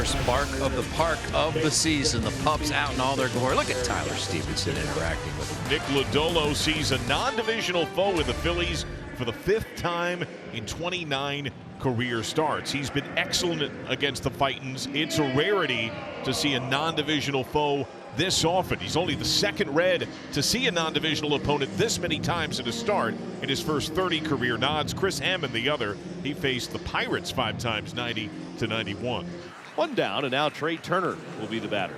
first bark of the park of the season. The Pups out in all their glory. Look at Tyler Stevenson interacting with him. Nick Lodolo sees a non-divisional foe in the Phillies for the 5th time in 29 career starts. He's been excellent against the Titans. It's a rarity to see a non-divisional foe this often. He's only the 2nd Red to see a non-divisional opponent this many times in a start in his first 30 career nods. Chris Hammond the other. He faced the Pirates 5 times, 90-91. 1 down, and now Trey Turner will be the batter.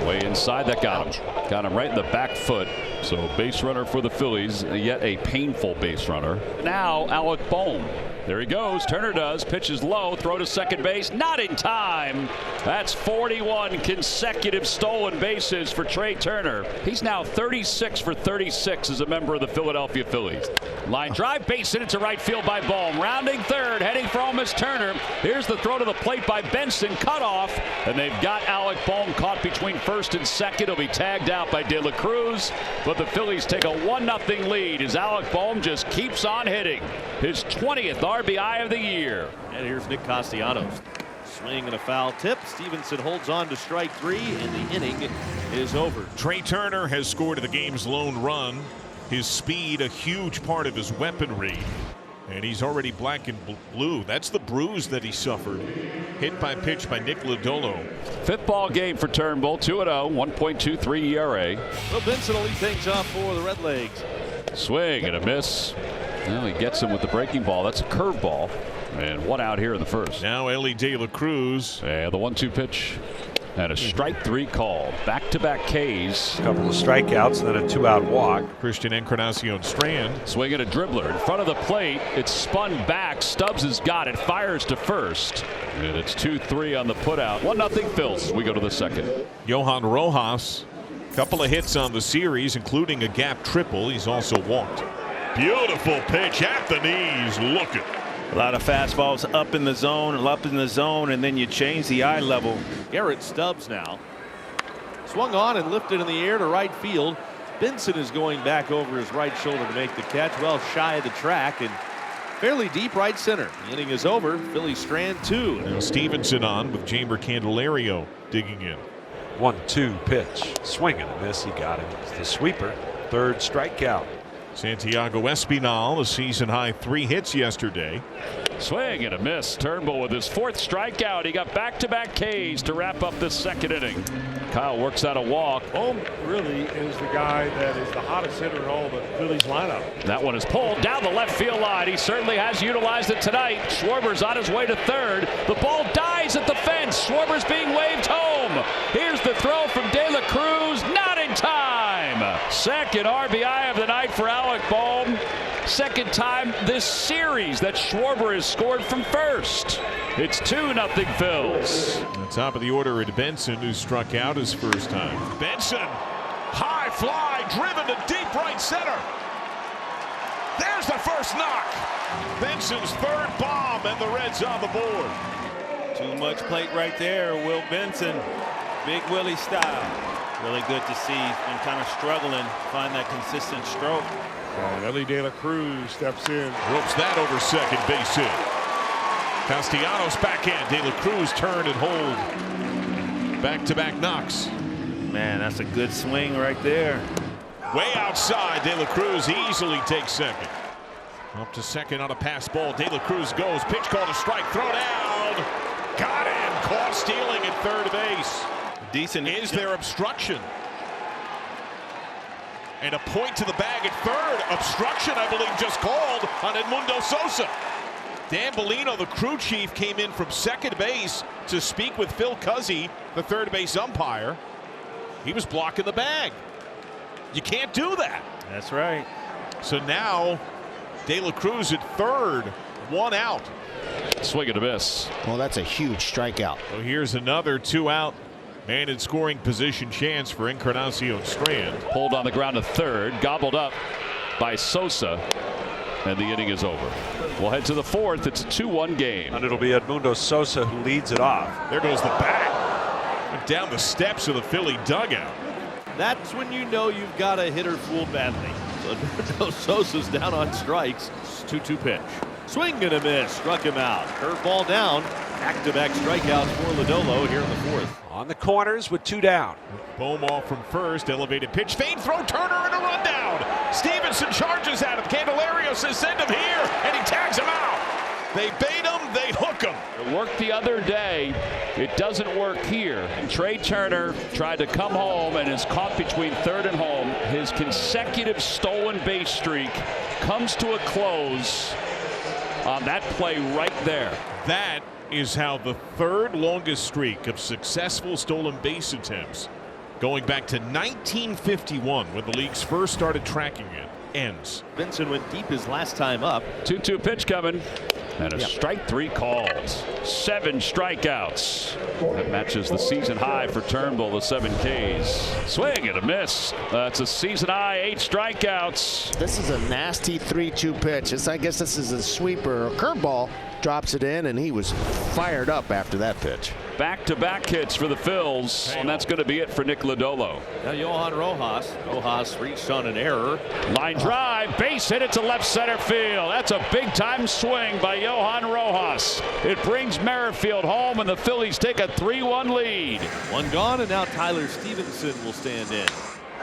Way inside, that got him. Got him right in the back foot. So base runner for the Phillies, yet a painful base runner. Now Alec Bohm. There he goes. Turner does. Pitches low. Throw to second base. Not in time. That's 41 consecutive stolen bases for Trey Turner. He's now 36 for 36 as a member of the Philadelphia Phillies. Line drive, base hit into right field by Bohm. Rounding third, heading for home is Turner. Here's the throw to the plate by Benson. Cut off, and they've got Alec Bohm caught between first and second. He'll be tagged out by De La Cruz, but the Phillies take a 1-0 lead as Alec Bohm just keeps on hitting. His 20th RBI of the year. And here's Nick Castellanos. Swing and a foul tip. Stevenson holds on to strike 3, and the inning is over. Trey Turner has scored the game's lone run. His speed, a huge part of his weaponry. And he's already black and blue. That's the bruise that he suffered. Hit by pitch by Nick Lodolo. 5th ball game for Turnbull. 2-0, 1.23 ERA. Well, Benson will lead things off for the Redlegs. Swing and a miss. Well, he gets him with the breaking ball. That's a curveball. And 1 out here in the first. Now Ellie De La Cruz. And the 1-2 pitch. And a strike 3 call. Back-to-back Ks. A couple of strikeouts and then a 2-out walk. Christian Encarnacion Strand. Swinging a dribbler in front of the plate. It's spun back. Stubbs has got it. Fires to first. And it's 2-3 on the putout. 1-0 Phils as we go to the second. Johan Rojas. Couple of hits on the series, including a gap triple. He's also walked. Beautiful pitch at the knees. Look at. A lot of fastballs up in the zone, and then you change the eye level. Garrett Stubbs now. Swung on and lifted in the air to right field. Benson is going back over his right shoulder to make the catch, well shy of the track and fairly deep right center. The inning is over. Phillies strand 2. Now Stevenson on with Jeimer Candelario digging in. 1-2 pitch. Swing and a miss. He got him. It's the sweeper. 3rd strikeout. Santiago Espinal, a season high 3 hits yesterday. Swing and a miss. Turnbull with his 4th strikeout. He got back-to-back Ks to wrap up the second inning. Kyle works out a walk. Bohm really is the guy that is the hottest hitter in all the Phillies lineup. That one is pulled down the left field line. He certainly has utilized it tonight. Schwarber's on his way to third. The ball dies at the fence. Schwarber's being waved home. Here's the throw from De La Cruz. Not in time. 2nd RBI of the night for Alec Bohm. 2nd time this series that Schwarber has scored from first. It's 2-0 Phils. On top of the order at Benson, who struck out his first time. Benson, high fly, driven to deep right center. There's the first knock. Benson's 3rd bomb, and the Reds on the board. Too much plate right there. Will Benson, Big Willie style. Really good to see. He's been kind of struggling to find that consistent stroke. And Ellie De La Cruz steps in. Ropes that over second base hit. Castellanos backhand. De La Cruz turn and hold. Back-to-back knocks. Man, that's a good swing right there. Way outside. De La Cruz easily takes second. Up to second on a pass ball. De La Cruz goes. Pitch called a strike. Throw down. Got him. Caught stealing at third base. Decent. Is there obstruction? And a point to the bag at third. Obstruction, I believe, just called on Edmundo Sosa. Dan Bellino, the crew chief, came in from second base to speak with Phil Cuzzy, the third base umpire. He was blocking the bag. You can't do that. That's right. So now De La Cruz at third, 1 out. Swing and a miss. Well, that's a huge strikeout. So here's another 2 out. Man in scoring position chance for Encarnacion Strand. Pulled on the ground to third. Gobbled up by Sosa. And the inning is over. We'll head to the 4th. It's a 2-1 game. And it'll be Edmundo Sosa who leads it off. There goes the bat. Went down the steps of the Philly dugout. That's when you know you've got a hitter fooled badly. So Sosa's down on strikes. 2-2 pitch. Swing and a miss. Struck him out. Curveball down. Back-to-back strikeouts for Lodolo here in the fourth. On the corners with 2 down. Bohm off from first. Elevated pitch. Fade throw. Turner and a rundown. Stevenson charges at him. Candelario says send him here. And he tags him out. They bait him. They hook him. It worked the other day. It doesn't work here. Trey Turner tried to come home and is caught between third and home. His consecutive stolen base streak comes to a close on that play right there. That is how the third longest streak of successful stolen base attempts, going back to 1951 when the leagues first started tracking it, ends. Benson went deep his last time up. 2-2 pitch coming. And a strike 3 calls. 7 strikeouts. That matches the season high for Turnbull, the 7 Ks. Swing and a miss. That's a season high 8 strikeouts. This is a nasty 3-2 pitch. I guess this is a sweeper. Curveball drops it in, and he was fired up after that pitch. Back-to-back hits for the Phils, and that's going to be it for Nick Lodolo. Now Johan Rojas. Rojas reached on an error. Line drive, base hit it to left center field. That's a big-time swing by Johan Rojas. It brings Merrifield home, and the Phillies take a 3-1 lead. 1 gone, and now Tyler Stevenson will stand in.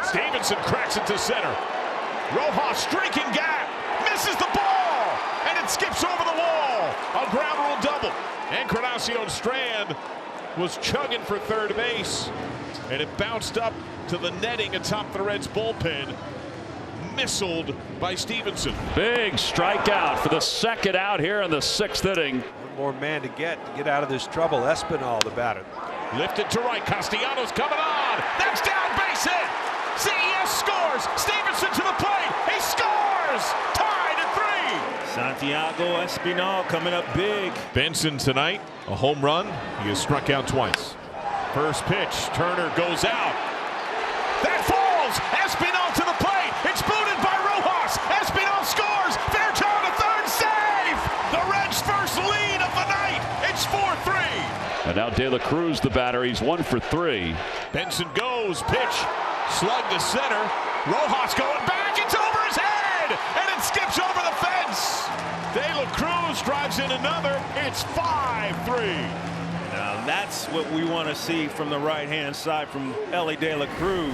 Stevenson cracks it to center. Rojas streaking gap. Misses the ball. And it skips over the wall. A ground rule double. Encarnacion Strand was chugging for third base, and it bounced up to the netting atop the Reds bullpen. Missiled by Stevenson. Big strikeout for the second out here in the 6th inning. One more man to get out of this trouble. Espinal, the batter. Lifted to right. Castellanos coming on. That's down, base hit. CES scores. Stevenson to the plate. He scores. Tied at 3. Santiago Espinal coming up big. Benson tonight, a home run. He has struck out twice. First pitch, Turner goes out. That falls. Espinal to the plate. It's booted by Rojas. Espinal scores. Fairchild to third, safe. The Reds' first lead of the night. It's 4-3. And now De La Cruz, the batter. He's 1 for 3. Benson goes, pitch, slug to center. Rojas going back. It's over his head, and it skips over the fence. De La Cruz drives in another. It's 5-3. Now that's what we want to see from the right-hand side from Ellie De La Cruz.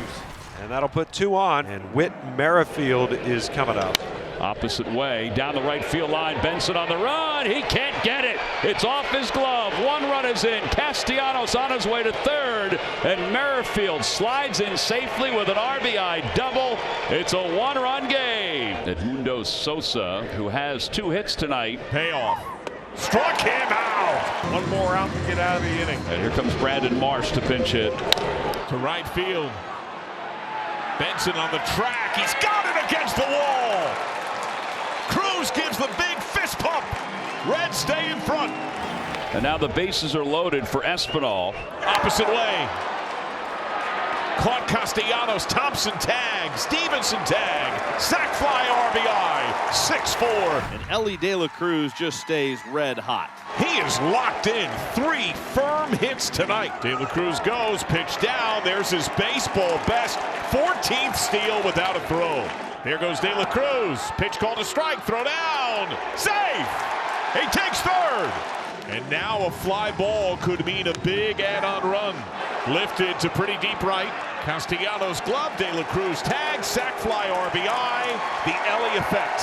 And that'll put 2 on. And Whit Merrifield is coming up. Opposite way, down the right field line. Benson on the run. He can't get it. It's off his glove. 1 run is in. Castellanos on his way to third. And Merrifield slides in safely with an RBI double. It's a 1-run game. Edmundo Sosa, who has 2 hits tonight. Payoff. Struck him out. 1 more out to get out of the inning. And here comes Brandon Marsh to pinch hit. To right field. Benson on the track. He's got it against the wall. Cruz gives the big fist pump. Reds stay in front. And now the bases are loaded for Espinal. Opposite way. Caught Castellanos. Thompson tag. Stevenson tag. Sac fly RBI. 6-4. And Ellie De La Cruz just stays red hot. He is locked in. 3 firm hits tonight. De La Cruz goes. Pitch down. There's his baseball best. 14th steal without a throw. Here goes De La Cruz. Pitch called a strike. Throw down. Safe. He takes third. And now a fly ball could mean a big add-on run. Lifted to pretty deep right. Castellanos glove. De La Cruz tag. Sac fly RBI. The Ellie effect.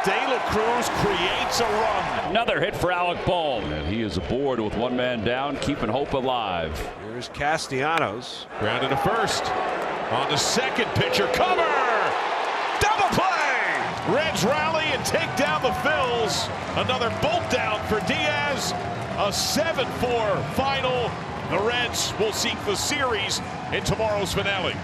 De La Cruz creates a run. Another hit for Alec Bohm. And he is aboard with 1 man down, keeping hope alive. Here's Castellanos. Grounded to first. On the second, pitcher cover. Double play. Reds rally and take down the Phils. Another bolt down for Diaz. A 7-4 final. The Reds will seek the series in tomorrow's finale.